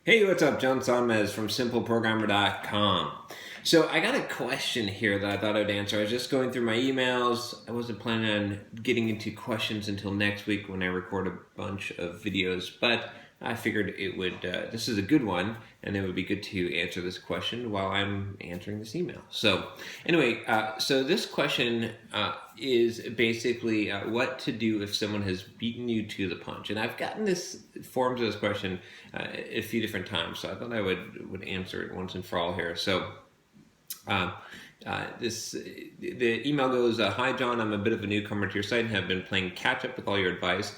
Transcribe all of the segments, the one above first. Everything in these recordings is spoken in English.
Hey, what's up? John Sonmez from SimpleProgrammer.com. So I got a question here that I thought I'd answer. I was just going through my emails. I wasn't planning on getting into questions until next week when I record a bunch of videos, but I figured it would. This is a good one, and it would be good to answer this question while I'm answering this email. So, anyway, so this question is basically what to do if someone has beaten you to the punch. And I've gotten this forms of this question a few different times, so I thought I would answer it once and for all here. So. Uh, the email goes, "Hi John, I'm a bit of a newcomer to your site and have been playing catch up with all your advice.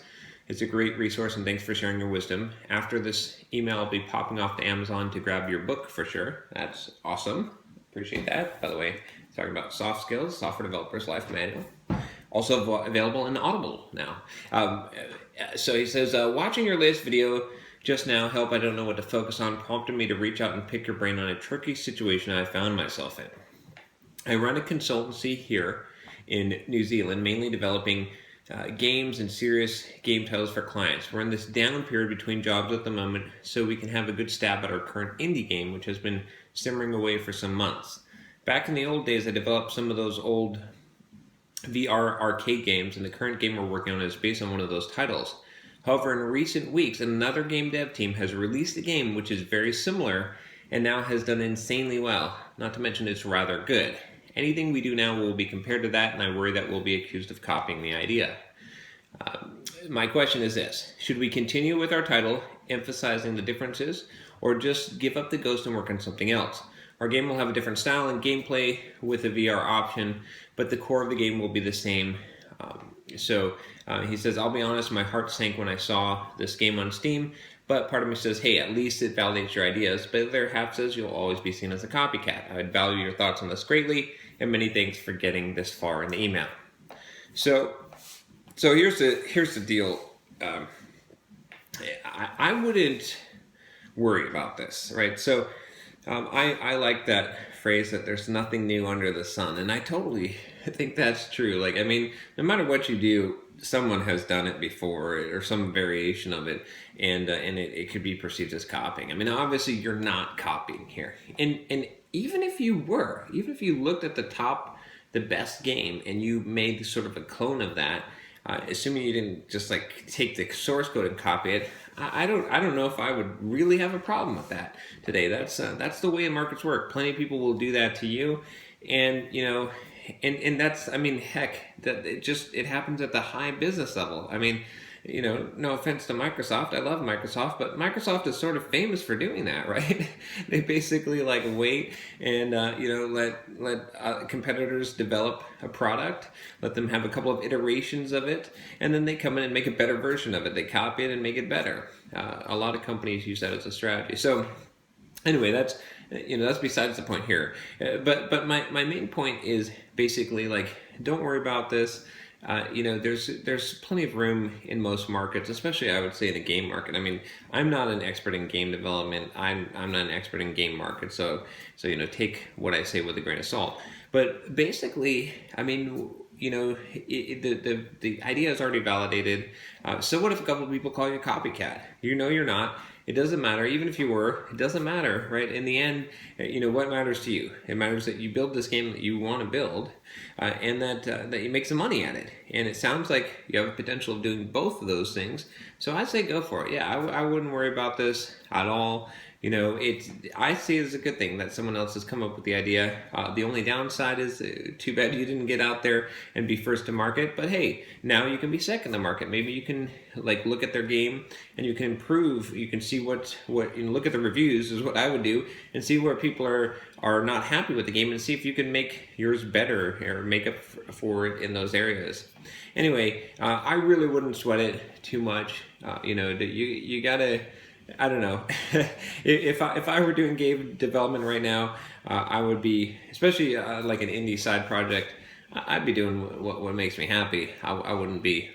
It's a great resource and thanks for sharing your wisdom. After this email, I'll be popping off to Amazon to grab your book for sure." That's awesome. Appreciate that. By the way, talking about soft skills, software developers life manual. Also available in Audible now. So he says, "Watching your latest video just now, help I don't know what to focus on, prompted me to reach out and pick your brain on a tricky situation I found myself in. I run a consultancy here in New Zealand, mainly developing games and serious game titles for clients. We're in this down period between jobs at the moment, so we can have a good stab at our current indie game, which has been simmering away for some months. Back in the old days, I developed some of those old VR arcade games, and the current game we're working on is based on one of those titles. However, in recent weeks, another game dev team has released a game which is very similar and now has done insanely well. Not to mention it's rather good. Anything we do now will be compared to that, and I worry that we'll be accused of copying the idea. My question is this: should we continue with our title, emphasizing the differences, or just give up the ghost and work on something else? Our game will have a different style and gameplay with a VR option, but the core of the game will be the same. He says, I'll be honest, my heart sank when I saw this game on Steam, but part of me says, hey, at least it validates your ideas. But the other half says you'll always be seen as a copycat. I would value your thoughts on this greatly, and many thanks for getting this far in the email. So here's the deal. I wouldn't worry about this, right? So I like that phrase that there's nothing new under the sun, and I totally think that's true. Like, I mean, no matter what you do, someone has done it before or some variation of it, and it could be perceived as copying. I mean, obviously you're not copying here, and even if you were, even if you looked at the best game, and you made sort of a clone of that, assuming you didn't just like take the source code and copy it, I don't know if I would really have a problem with that today. That's the way markets work. Plenty of people will do that to you, and and that's, I mean, heck, that it happens at the high business level. I mean, no offense to Microsoft, I love Microsoft, but Microsoft is sort of famous for doing that, right? They basically like wait and let competitors develop a product, let them have a couple of iterations of it, and then they come in and make a better version of it. They copy it and make it better. A lot of companies use that as a strategy. So anyway, that's besides the point here. But my main point is basically like, don't worry about this. There's plenty of room in most markets, especially I would say the game market. I mean, I'm not an expert in game development. I'm not an expert in game market. So take what I say with a grain of salt. But basically, I mean, the idea is already validated. So what if a couple of people call you a copycat? You're not. It doesn't matter. Even if you were, it doesn't matter, right? In the end, what matters to you? It matters that you build this game that you want to build, and that you make some money at it. And it sounds like you have a potential of doing both of those things. So I say go for it. Yeah, I wouldn't worry about this at all. I see it as a good thing that someone else has come up with the idea. The only downside is too bad you didn't get out there and be first to market. But hey, now you can be second to market. Maybe you can like look at their game and you can improve. You can see what look at the reviews is what I would do, and see where people are not happy with the game, and see if you can make yours better or make up for it in those areas. Anyway, I really wouldn't sweat it too much. You gotta. I don't know. If I were doing game development right now, I would be, especially like an indie side project, I'd be doing what makes me happy. I wouldn't be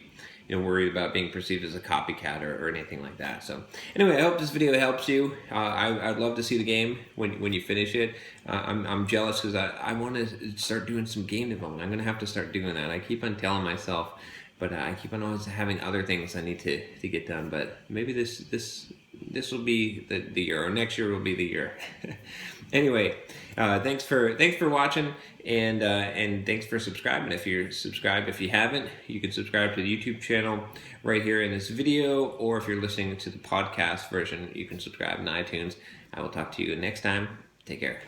worried about being perceived as a copycat or anything like that. So anyway, I hope this video helps you. I'd love to see the game when you finish it. I'm jealous because I want to start doing some game development. I'm going to have to start doing that. I keep on telling myself, but I keep on always having other things I need to get done. But maybe this this will be the year, or next year will be the year. Anyway, thanks for watching, and thanks for subscribing. If you're subscribed, if you haven't, you can subscribe to the YouTube channel right here in this video, or if you're listening to the podcast version, you can subscribe in iTunes. I will talk to you next time. Take care.